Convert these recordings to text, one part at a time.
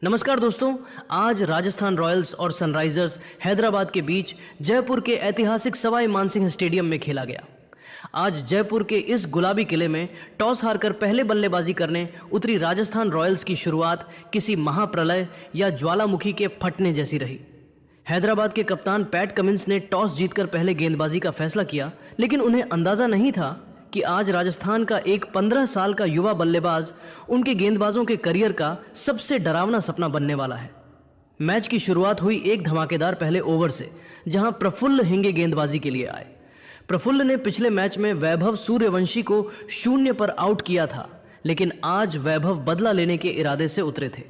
नमस्कार दोस्तों। आज राजस्थान रॉयल्स और सनराइजर्स हैदराबाद के बीच जयपुर के ऐतिहासिक सवाई मानसिंह स्टेडियम में खेला गया। आज जयपुर के इस गुलाबी किले में टॉस हारकर पहले बल्लेबाजी करने उतरी राजस्थान रॉयल्स की शुरुआत किसी महाप्रलय या ज्वालामुखी के फटने जैसी रही। हैदराबाद के कप्तान पैट कमिंस ने टॉस जीतकर पहले गेंदबाजी का फैसला किया, लेकिन उन्हें अंदाजा नहीं था कि आज राजस्थान का एक 15 साल का युवा बल्लेबाज उनके गेंदबाजों के करियर का सबसे डरावना सपना बनने वाला है। मैच की शुरुआत हुई एक धमाकेदार पहले ओवर से, जहां प्रफुल्ल हिंगे गेंदबाजी के लिए आए। प्रफुल्ल ने पिछले मैच में वैभव सूर्यवंशी को 0 पर आउट किया था, लेकिन आज वैभव बदला लेने के इरादे से उतरे थे।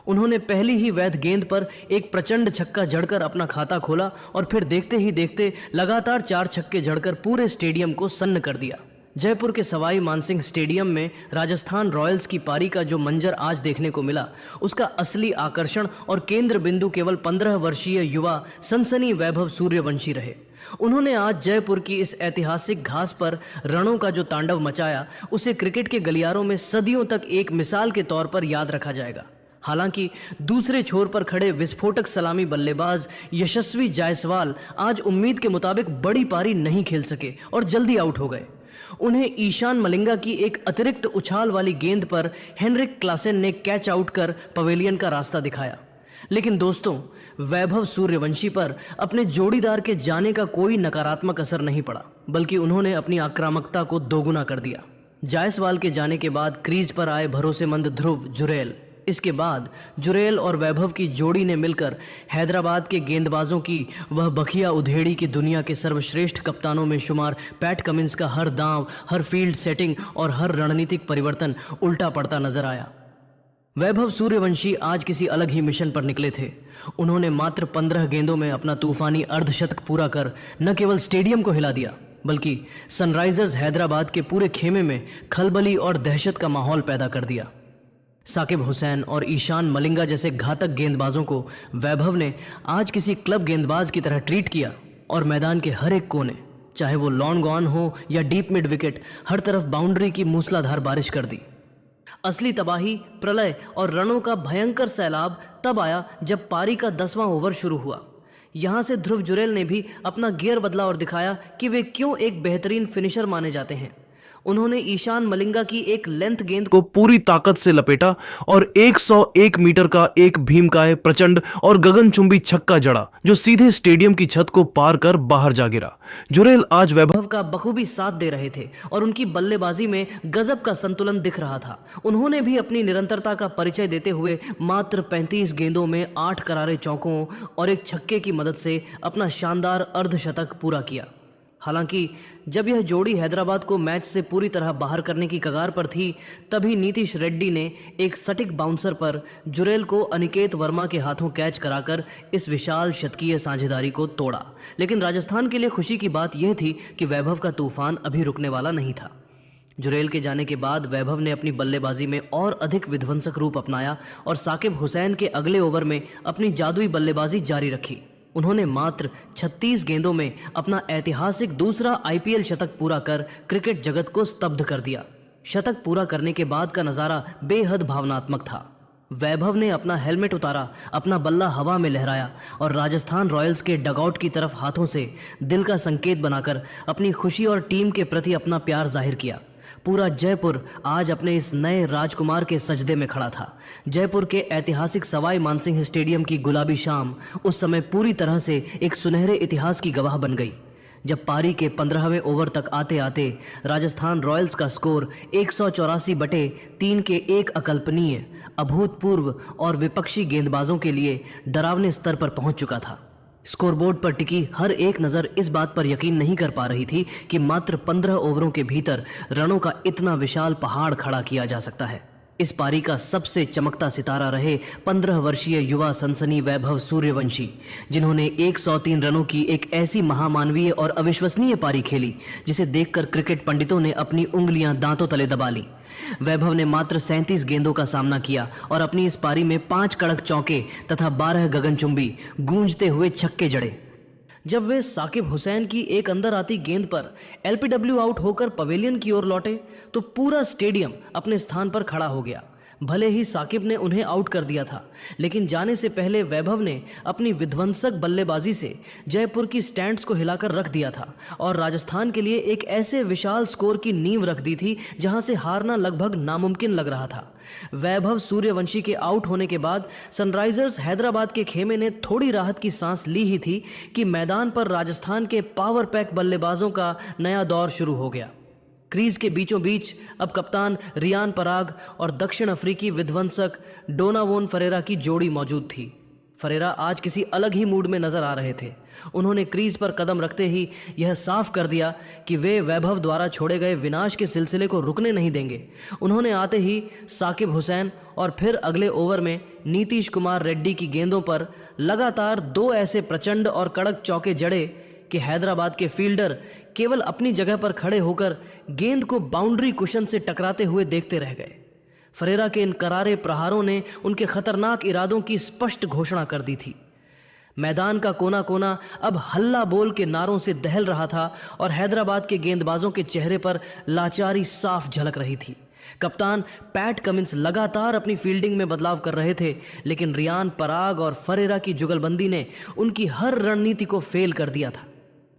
उन्होंने पहली ही वैध गेंद पर एक प्रचंड छक्का जड़कर अपना खाता खोला और फिर देखते ही देखते लगातार 4 छक्के जड़कर पूरे स्टेडियम को सन्न कर दिया। जयपुर के सवाई मानसिंह स्टेडियम में राजस्थान रॉयल्स की पारी का जो मंजर आज देखने को मिला, उसका असली आकर्षण और केंद्र बिंदु केवल 15 वर्षीय युवा सनसनी वैभव सूर्यवंशी रहे। उन्होंने आज जयपुर की इस ऐतिहासिक घास पर रणों का जो तांडव मचाया, उसे क्रिकेट के गलियारों में सदियों तक एक मिसाल के तौर पर याद रखा जाएगा। हालांकि दूसरे छोर पर खड़े विस्फोटक सलामी बल्लेबाज यशस्वी जायसवाल आज उम्मीद के मुताबिक बड़ी पारी नहीं खेल सके और जल्दी आउट हो गए। उन्हें ईशान मलिंगा की एक अतिरिक्त उछाल वाली गेंद पर हेनरिक क्लासेन ने कैच आउट कर पवेलियन का रास्ता दिखाया। लेकिन दोस्तों, वैभव सूर्यवंशी पर अपने जोड़ीदार के जाने का कोई नकारात्मक असर नहीं पड़ा, बल्कि उन्होंने अपनी आक्रामकता को दोगुना कर दिया। जायसवाल के जाने के बाद क्रीज पर आए भरोसेमंद ध्रुव जुरैल। इसके बाद जुरैल और वैभव की जोड़ी ने मिलकर हैदराबाद के गेंदबाजों की वह बखिया उधेड़ी की दुनिया के सर्वश्रेष्ठ कप्तानों में शुमार पैट कमिंस का हर दांव, हर फील्ड सेटिंग और हर रणनीतिक परिवर्तन उल्टा पड़ता नजर आया। वैभव सूर्यवंशी आज किसी अलग ही मिशन पर निकले थे। उन्होंने मात्र 15 गेंदों में अपना तूफानी अर्धशतक पूरा कर न केवल स्टेडियम को हिला दिया, बल्कि सनराइजर्स हैदराबाद के पूरे खेमे में खलबली और दहशत का माहौल पैदा कर दिया। साकिब हुसैन और ईशान मलिंगा जैसे घातक गेंदबाजों को वैभव ने आज किसी क्लब गेंदबाज की तरह ट्रीट किया और मैदान के हर एक कोने, चाहे वो लॉन्ग ऑन हो या डीप मिड विकेट, हर तरफ बाउंड्री की मूसलाधार बारिश कर दी। असली तबाही, प्रलय और रणों का भयंकर सैलाब तब आया जब पारी का 10वां ओवर शुरू हुआ। यहां से ध्रुव जुरैल ने भी अपना गियर बदला और दिखाया कि वे क्यों एक बेहतरीन फिनिशर माने जाते हैं। उन्होंने ईशान मलिंगा की एक लेंथ गेंद को पूरी ताकत से लपेटा और 101 मीटर का एक भीमकाय प्रचंड और गगनचुंबी छक्का जड़ा, जो सीधे स्टेडियम की छत को पार कर बाहर जा गिरा। जुरैल आज वैभव का बखूबी साथ दे रहे थे और उनकी बल्लेबाजी में गजब का संतुलन दिख रहा था। उन्होंने भी अपनी निरंतरता का परिचय देते हुए मात्र 35 गेंदों में 8 करारे चौकों और एक छक्के की मदद से अपना शानदार अर्धशतक पूरा किया। हालांकि जब यह जोड़ी हैदराबाद को मैच से पूरी तरह बाहर करने की कगार पर थी, तभी नीतीश रेड्डी ने एक सटीक बाउंसर पर जुरैल को अनिकेत वर्मा के हाथों कैच कराकर इस विशाल शतकीय साझेदारी को तोड़ा। लेकिन राजस्थान के लिए खुशी की बात यह थी कि वैभव का तूफान अभी रुकने वाला नहीं था। जुरैल के जाने के बाद वैभव ने अपनी बल्लेबाजी में और अधिक विध्वंसक रूप अपनाया और साकिब हुसैन के अगले ओवर में अपनी जादुई बल्लेबाजी जारी रखी। उन्होंने मात्र 36 गेंदों में अपना ऐतिहासिक दूसरा आईपीएल शतक पूरा कर क्रिकेट जगत को स्तब्ध कर दिया। शतक पूरा करने के बाद का नज़ारा बेहद भावनात्मक था। वैभव ने अपना हेलमेट उतारा, अपना बल्ला हवा में लहराया और राजस्थान रॉयल्स के डगआउट की तरफ हाथों से दिल का संकेत बनाकर अपनी खुशी और टीम के प्रति अपना प्यार जाहिर किया। पूरा जयपुर आज अपने इस नए राजकुमार के सजदे में खड़ा था। जयपुर के ऐतिहासिक सवाई मानसिंह स्टेडियम की गुलाबी शाम उस समय पूरी तरह से एक सुनहरे इतिहास की गवाह बन गई, जब पारी के 15वें ओवर तक आते आते राजस्थान रॉयल्स का स्कोर 184/3 के एक अकल्पनीय, अभूतपूर्व और विपक्षी गेंदबाजों के लिए डरावने स्तर पर पहुंच चुका था। स्कोरबोर्ड पर टिकी हर एक नज़र इस बात पर यकीन नहीं कर पा रही थी कि मात्र 15 ओवरों के भीतर रणों का इतना विशाल पहाड़ खड़ा किया जा सकता है। इस पारी का सबसे चमकता सितारा रहे 15 वर्षीय युवा सनसनी वैभव सूर्यवंशी, जिन्होंने 103 रनों की एक ऐसी महामानवीय और अविश्वसनीय पारी खेली जिसे देखकर क्रिकेट पंडितों ने अपनी उंगलियां दांतों तले दबा ली। वैभव ने मात्र 37 गेंदों का सामना किया और अपनी इस पारी में 5 कड़क चौके तथा 12 गगनचुंबी गूंजते हुए छक्के जड़े। जब वे साकिब हुसैन की एक अंदर आती गेंद पर एलपीडब्ल्यू आउट होकर पवेलियन की ओर लौटे, तो पूरा स्टेडियम अपने स्थान पर खड़ा हो गया। भले ही साकिब ने उन्हें आउट कर दिया था, लेकिन जाने से पहले वैभव ने अपनी विध्वंसक बल्लेबाजी से जयपुर की स्टैंड्स को हिलाकर रख दिया था और राजस्थान के लिए एक ऐसे विशाल स्कोर की नींव रख दी थी जहां से हारना लगभग नामुमकिन लग रहा था। वैभव सूर्यवंशी के आउट होने के बाद सनराइजर्स हैदराबाद के खेमे ने थोड़ी राहत की सांस ली ही थी कि मैदान पर राजस्थान के पावर पैक बल्लेबाजों का नया दौर शुरू हो गया। क्रीज के बीचों बीच अब कप्तान रियान पराग और दक्षिण अफ्रीकी विध्वंसक डोनावोन फरेरा की जोड़ी मौजूद थी। फरेरा आज किसी अलग ही मूड में नजर आ रहे थे। उन्होंने क्रीज पर कदम रखते ही यह साफ कर दिया कि वे वैभव द्वारा छोड़े गए विनाश के सिलसिले को रुकने नहीं देंगे। उन्होंने आते ही साकिब हुसैन और फिर अगले ओवर में नीतीश कुमार रेड्डी की गेंदों पर लगातार 2 ऐसे प्रचंड और कड़क चौके जड़े कि हैदराबाद के फील्डर केवल अपनी जगह पर खड़े होकर गेंद को बाउंड्री कुशन से टकराते हुए देखते रह गए। फरेरा के इन करारे प्रहारों ने उनके खतरनाक इरादों की स्पष्ट घोषणा कर दी थी। मैदान का कोना कोना अब हल्ला बोल के नारों से दहल रहा था और हैदराबाद के गेंदबाजों के चेहरे पर लाचारी साफ झलक रही थी। कप्तान पैट कमिंस लगातार अपनी फील्डिंग में बदलाव कर रहे थे, लेकिन रियान पराग और फरेरा की जुगलबंदी ने उनकी हर रणनीति को फेल कर दिया था।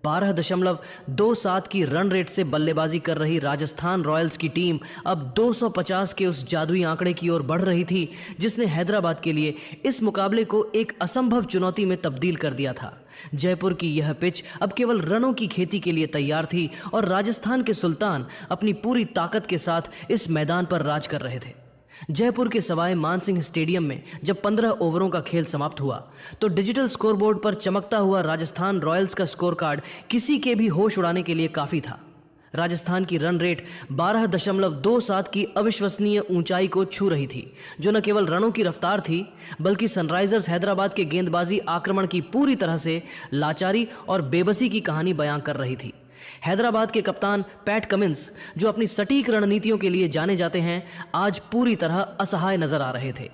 12.27 की रन रेट से बल्लेबाजी कर रही राजस्थान रॉयल्स की टीम अब 250 के उस जादुई आंकड़े की ओर बढ़ रही थी जिसने हैदराबाद के लिए इस मुकाबले को एक असंभव चुनौती में तब्दील कर दिया था। जयपुर की यह पिच अब केवल रनों की खेती के लिए तैयार थी और राजस्थान के सुल्तान अपनी पूरी ताकत के साथ इस मैदान पर राज कर रहे थे। जयपुर के सवाई मानसिंह स्टेडियम में जब 15 ओवरों का खेल समाप्त हुआ तो डिजिटल स्कोरबोर्ड पर चमकता हुआ राजस्थान रॉयल्स का स्कोर कार्ड किसी के भी होश उड़ाने के लिए काफ़ी था। राजस्थान की रन रेट 12.27 की अविश्वसनीय ऊंचाई को छू रही थी, जो न केवल रनों की रफ्तार थी बल्कि सनराइजर्स हैदराबाद के गेंदबाजी आक्रमण की पूरी तरह से लाचारी और बेबसी की कहानी बयां कर रही थी। हैदराबाद के कप्तान पैट कमिंस, जो अपनी सटीक रणनीतियों के लिए जाने जाते हैं, आज पूरी तरह असहाय नजर आ रहे थे।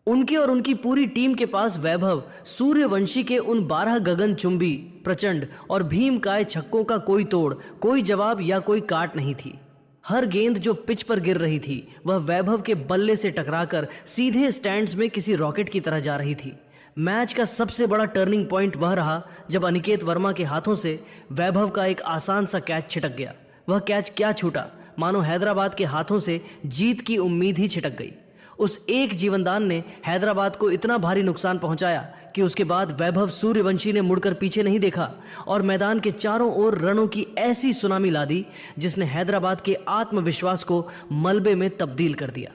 उनके और उनकी पूरी टीम के पास वैभव सूर्यवंशी के उन 12 गगनचुंबी, प्रचंड और भीमकाय छक्कों का कोई तोड़, कोई जवाब या कोई काट नहीं थी। हर गेंद जो पिच पर गिर रही थी वह वैभव के बल्ले से टकराकर सीधे स्टैंड्स में किसी रॉकेट की तरह जा रही थी। मैच का सबसे बड़ा टर्निंग पॉइंट वह रहा जब अनिकेत वर्मा के हाथों से वैभव का एक आसान सा कैच छिटक गया। वह कैच क्या छूटा, मानो हैदराबाद के हाथों से जीत की उम्मीद ही छिटक गई। उस एक जीवनदान ने हैदराबाद को इतना भारी नुकसान पहुंचाया कि उसके बाद वैभव सूर्यवंशी ने मुड़कर पीछे नहीं देखा और मैदान के चारों ओर रनों की ऐसी सुनामी ला दी जिसने हैदराबाद के आत्मविश्वास को मलबे में तब्दील कर दिया।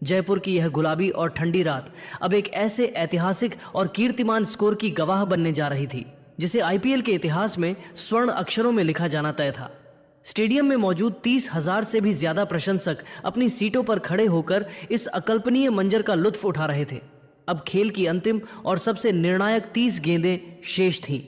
जयपुर की यह गुलाबी और ठंडी रात अब एक ऐसे ऐतिहासिक और कीर्तिमान स्कोर की गवाह बनने जा रही थी जिसे आईपीएल के इतिहास में स्वर्ण अक्षरों में लिखा जाना तय था। स्टेडियम में मौजूद 30,000 से भी ज्यादा प्रशंसक अपनी सीटों पर खड़े होकर इस अकल्पनीय मंजर का लुत्फ उठा रहे थे। अब खेल की अंतिम और सबसे निर्णायक 30 गेंदें शेष थीं।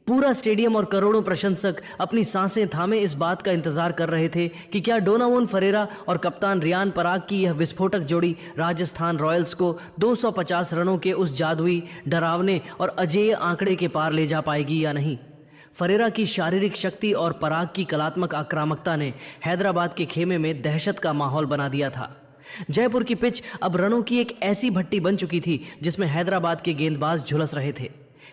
पूरा स्टेडियम और करोड़ों प्रशंसक अपनी सांसें थामे इस बात का इंतजार कर रहे थे कि क्या डोनावोन फरेरा और कप्तान रियान पराग की यह विस्फोटक जोड़ी राजस्थान रॉयल्स को 250 रनों के उस जादुई, डरावने और अजेय आंकड़े के पार ले जा पाएगी या नहीं। फरेरा की शारीरिक शक्ति और पराग की कलात्मक आक्रामकता ने हैदराबाद के खेमे में दहशत का माहौल बना दिया था। जयपुर की पिच अब रनों की एक ऐसी भट्टी बन चुकी थी जिसमें हैदराबाद के गेंदबाज झुलस रहे थे।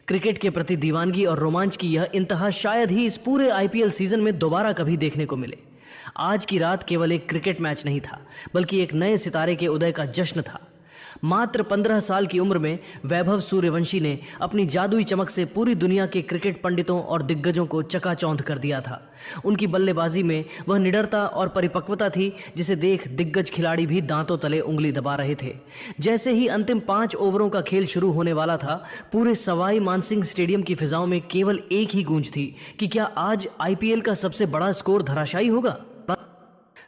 क्रिकेट के प्रति दीवानगी और रोमांच की यह इंतहा शायद ही इस पूरे आईपीएल सीजन में दोबारा कभी देखने को मिले। आज की रात केवल एक क्रिकेट मैच नहीं था, बल्कि एक नए सितारे के उदय का जश्न था। मात्र 15 साल की उम्र में वैभव सूर्यवंशी ने अपनी जादुई चमक से पूरी दुनिया के क्रिकेट पंडितों और दिग्गजों को चकाचौंध कर दिया था। उनकी बल्लेबाजी में वह निडरता और परिपक्वता थी जिसे देख दिग्गज खिलाड़ी भी दांतों तले उंगली दबा रहे थे। जैसे ही अंतिम 5 ओवरों का खेल शुरू होने वाला था, पूरे सवाई मानसिंह स्टेडियम की फिजाओं में केवल एक ही गूंज थी कि क्या आज आईपीएल का सबसे बड़ा स्कोर धराशायी होगा।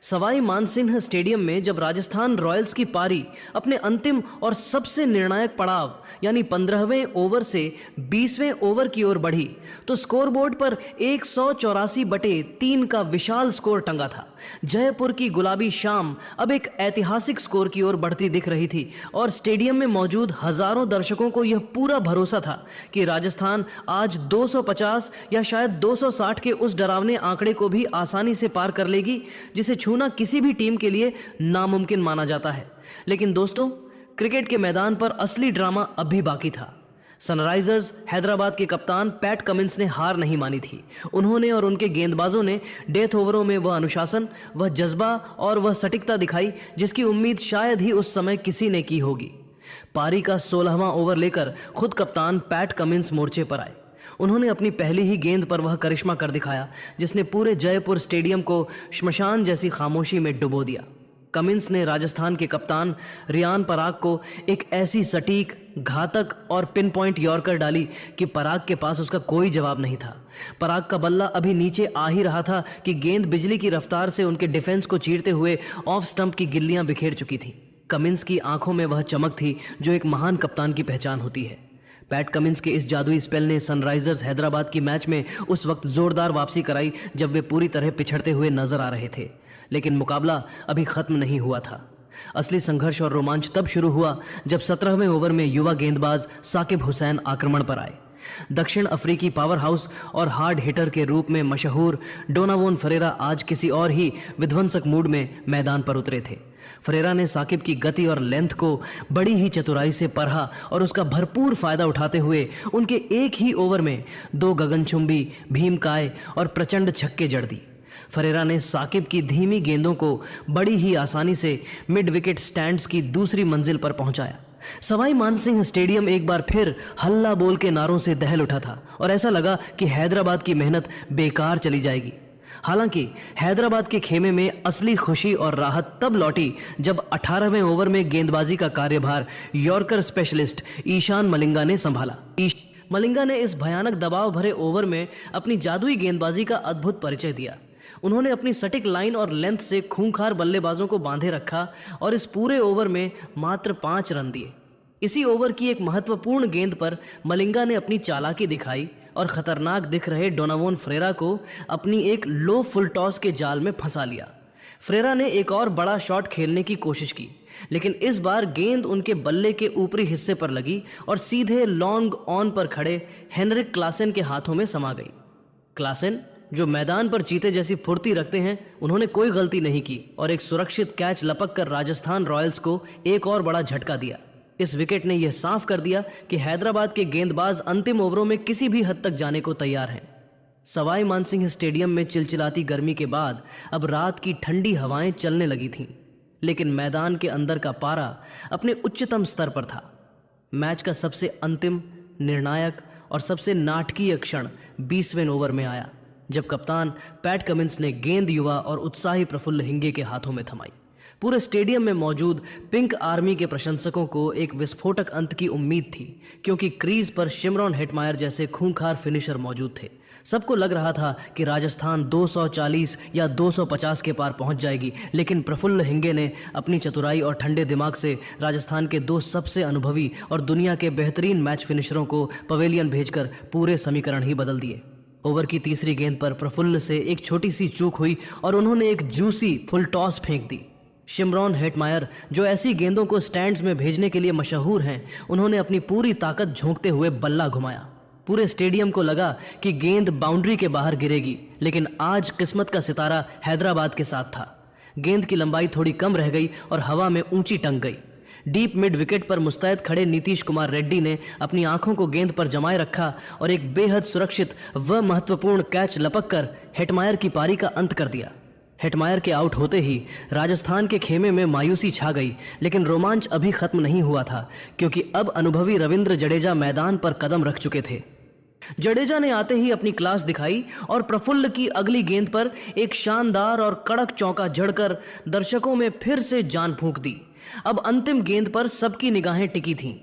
सवाई मानसिंह स्टेडियम में जब राजस्थान रॉयल्स की पारी अपने अंतिम और सबसे निर्णायक पड़ाव यानी 15वें ओवर से 20वें ओवर की ओर बढ़ी तो स्कोरबोर्ड पर 184/3 का विशाल स्कोर टंगा था। जयपुर की गुलाबी शाम अब एक ऐतिहासिक स्कोर की ओर बढ़ती दिख रही थी और स्टेडियम में मौजूद हजारों दर्शकों को यह पूरा भरोसा था कि राजस्थान आज 250 या शायद 260 के उस डरावने आंकड़े को भी आसानी से पार कर लेगी जिसे छूना किसी भी टीम के लिए नामुमकिन माना जाता है। लेकिन दोस्तों, क्रिकेट के मैदान पर असली ड्रामा अब भी बाकी था। सनराइजर्स हैदराबाद के कप्तान पैट कमिंस ने हार नहीं मानी थी। उन्होंने और उनके गेंदबाजों ने डेथ ओवरों में वह अनुशासन, वह जज्बा और वह सटीकता दिखाई जिसकी उम्मीद शायद ही उस समय किसी ने की होगी। पारी का 16वां ओवर लेकर खुद कप्तान पैट कमिंस मोर्चे पर आए। उन्होंने अपनी पहली ही गेंद पर वह करिश्मा कर दिखाया जिसने पूरे जयपुर स्टेडियम को श्मशान जैसी खामोशी में डुबो दिया। कमिंस ने राजस्थान के कप्तान रियान पराग को एक ऐसी सटीक, घातक और पिन पॉइंट यॉर्कर डाली कि पराग के पास उसका कोई जवाब नहीं था। पराग का बल्ला अभी नीचे आ ही रहा था कि गेंद बिजली की रफ्तार से उनके डिफेंस को चीरते हुए ऑफ स्टंप की गिल्लियां बिखेर चुकी थी। कमिंस की आंखों में वह चमक थी जो एक महान कप्तान की पहचान होती है। पैट कमिंस के इस जादुई स्पेल ने सनराइजर्स हैदराबाद की मैच में उस वक्त जोरदार वापसी कराई जब वे पूरी तरह पिछड़ते हुए नजर आ रहे थे। लेकिन मुकाबला अभी खत्म नहीं हुआ था। असली संघर्ष और रोमांच तब शुरू हुआ जब 17वें ओवर में युवा गेंदबाज साकिब हुसैन आक्रमण पर आए। दक्षिण अफ्रीकी पावर हाउस और हार्ड हिटर के रूप में मशहूर डोनावोन फरेरा आज किसी और ही विध्वंसक मूड में मैदान पर उतरे थे। फरेरा ने साकिब की गति और लेंथ को बड़ी ही चतुराई से परहा और उसका भरपूर फायदा उठाते हुए उनके एक ही ओवर में 2 गगनचुंबी, भीमकाय और प्रचंड छक्के जड़ दी। फरेरा ने साकिब की धीमी गेंदों को बड़ी ही आसानी से मिड विकेट स्टैंड्स की दूसरी मंजिल पर पहुंचाया। सवाई मानसिंह स्टेडियम एक बार फिर हल्ला बोल के नारों से दहल उठा था और ऐसा लगा कि हैदराबाद की मेहनत बेकार चली जाएगी। हालांकि हैदराबाद के खेमे में असली खुशी और राहत तब लौटी जब 18वें ओवर में गेंदबाजी का कार्यभार यॉर्कर स्पेशलिस्ट ईशान मलिंगा ने संभाला। मलिंगा ने इस भयानक दबाव भरे ओवर में अपनी जादुई गेंदबाजी का अद्भुत परिचय दिया। उन्होंने अपनी सटीक लाइन और लेंथ से खूंखार बल्लेबाजों को बांधे रखा और इस पूरे ओवर में मात्र 5 रन दिए। इसी ओवर की एक महत्वपूर्ण गेंद पर मलिंगा ने अपनी चालाकी दिखाई और खतरनाक दिख रहे डोनावोन फरेरा को अपनी एक लो फुल टॉस के जाल में फंसा लिया। फरेरा ने एक और बड़ा शॉट खेलने की कोशिश की, लेकिन इस बार गेंद उनके बल्ले के ऊपरी हिस्से पर लगी और सीधे लॉन्ग ऑन पर खड़े हेनरिक क्लासेन के हाथों में समा गई। क्लासेन, जो मैदान पर चीते जैसी फुर्ती रखते हैं, उन्होंने कोई गलती नहीं की और एक सुरक्षित कैच लपक कर राजस्थान रॉयल्स को एक और बड़ा झटका दिया। इस विकेट ने यह साफ कर दिया कि हैदराबाद के गेंदबाज अंतिम ओवरों में किसी भी हद तक जाने को तैयार हैं। सवाई मानसिंह स्टेडियम में चिलचिलाती गर्मी के बाद अब रात की ठंडी हवाएं चलने लगी थीं, लेकिन मैदान के अंदर का पारा अपने उच्चतम स्तर पर था। मैच का सबसे अंतिम, निर्णायक और सबसे नाटकीय क्षण 20वें ओवर में आया जब कप्तान पैट कमिंस ने गेंद युवा और उत्साही प्रफुल्ल हिंगे के हाथों में थमाई। पूरे स्टेडियम में मौजूद पिंक आर्मी के प्रशंसकों को एक विस्फोटक अंत की उम्मीद थी, क्योंकि क्रीज पर शिमरॉन हेटमायर जैसे खूंखार फिनिशर मौजूद थे। सबको लग रहा था कि राजस्थान 240 या 250 के पार पहुंच जाएगी, लेकिन प्रफुल्ल हिंगे ने अपनी चतुराई और ठंडे दिमाग से राजस्थान के 2 सबसे अनुभवी और दुनिया के बेहतरीन मैच फिनिशरों को पवेलियन भेजकर पूरे समीकरण ही बदल दिए। ओवर की तीसरी गेंद पर प्रफुल्ल से एक छोटी सी चूक हुई और उन्होंने एक जूसी फुल टॉस फेंक दी। शिमरॉन हेटमायर, जो ऐसी गेंदों को स्टैंड्स में भेजने के लिए मशहूर हैं, उन्होंने अपनी पूरी ताकत झोंकते हुए बल्ला घुमाया। पूरे स्टेडियम को लगा कि गेंद बाउंड्री के बाहर गिरेगी, लेकिन आज किस्मत का सितारा हैदराबाद के साथ था। गेंद की लंबाई थोड़ी कम रह गई और हवा में ऊंची टंग गई। डीप मिड विकेट पर मुस्तैद खड़े नीतीश कुमार रेड्डी ने अपनी आंखों को गेंद पर जमाए रखा और एक बेहद सुरक्षित व महत्वपूर्ण कैच लपक कर हेटमायर की पारी का अंत कर दिया। हेटमायर के आउट होते ही राजस्थान के खेमे में मायूसी छा गई, लेकिन रोमांच अभी खत्म नहीं हुआ था, क्योंकि अब अनुभवी रविंद्र जडेजा मैदान पर कदम रख चुके थे। जडेजा ने आते ही अपनी क्लास दिखाई और प्रफुल्ल की अगली गेंद पर एक शानदार और कड़क चौका जड़कर दर्शकों में फिर से जान फूंक दी। अब अंतिम गेंद पर सबकी निगाहें टिकी थीं।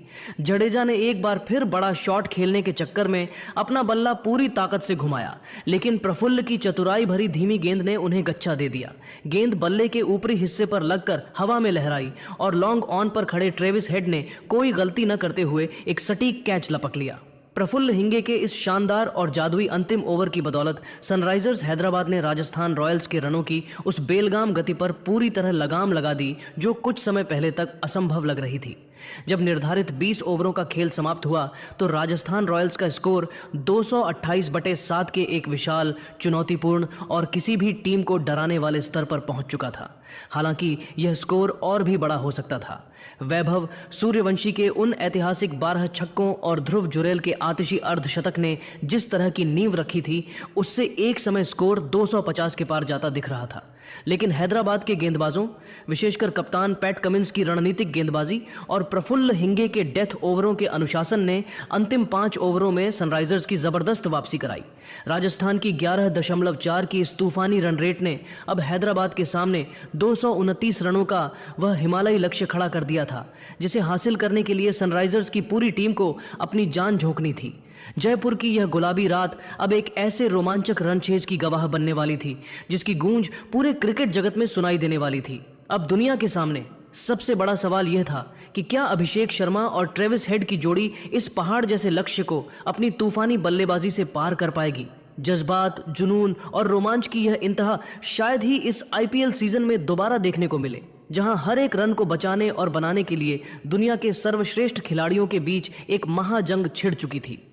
जडेजा ने एक बार फिर बड़ा शॉट खेलने के चक्कर में अपना बल्ला पूरी ताकत से घुमाया, लेकिन प्रफुल्ल की चतुराई भरी धीमी गेंद ने उन्हें गच्चा दे दिया। गेंद बल्ले के ऊपरी हिस्से पर लगकर हवा में लहराई और लॉन्ग ऑन पर खड़े ट्रेविस हेड ने कोई गलती न करते हुए एक सटीक कैच लपक लिया। प्रफुल्ल हिंगे के इस शानदार और जादुई अंतिम ओवर की बदौलत सनराइजर्स हैदराबाद ने राजस्थान रॉयल्स के रनों की उस बेलगाम गति पर पूरी तरह लगाम लगा दी जो कुछ समय पहले तक असंभव लग रही थी। जब निर्धारित 20 ओवरों का खेल समाप्त हुआ तो राजस्थान रॉयल्स का स्कोर 228/7 के एक विशाल, चुनौतीपूर्ण और किसी भी टीम को डराने वाले स्तर पर पहुंच चुका था। हालांकि यह स्कोर और भी बड़ा हो सकता था। वैभव सूर्यवंशी के उन ऐतिहासिक 12 छक्कों और ध्रुव जुरैल के आतिशी अर्धशतक ने जिस तरह की नींव रखी थी, उससे एक समय स्कोर 250 के पार जाता दिख रहा था। लेकिन हैदराबाद के गेंदबाजों, विशेषकर कप्तान पैट कमिंस की रणनीतिक गेंदबाजी और प्रफुल्ल हिंगे के डेथ ओवरों के अनुशासन ने अंतिम 5 ओवरों में सनराइजर्स की जबरदस्त वापसी कराई। राजस्थान की 11.4 की इस तूफानी रन रेट ने अब हैदराबाद के सामने 229 रनों का वह हिमालयी लक्ष्य खड़ा कर दिया था, जिसे हासिल करने के लिए सनराइजर्स की पूरी टीम को अपनी जान झोंकनी थी। जयपुर की यह गुलाबी रात अब एक ऐसे रोमांचक रणछेज की गवाह बनने वाली थी जिसकी गूंज पूरे क्रिकेट जगत में सुनाई देने वाली थी। अब दुनिया के सामने सबसे बड़ा सवाल यह था कि क्या अभिषेक शर्मा और ट्रेविस हेड की जोड़ी इस पहाड़ जैसे लक्ष्य को अपनी तूफानी बल्लेबाजी से पार कर पाएगी। जज्बात, जुनून और रोमांच की यह इंतहा शायद ही इस आईपीएल सीजन में दोबारा देखने को मिले, जहां हर एक रन को बचाने और बनाने के लिए दुनिया के सर्वश्रेष्ठ खिलाड़ियों के बीच एक महाजंग छिड़ चुकी थी।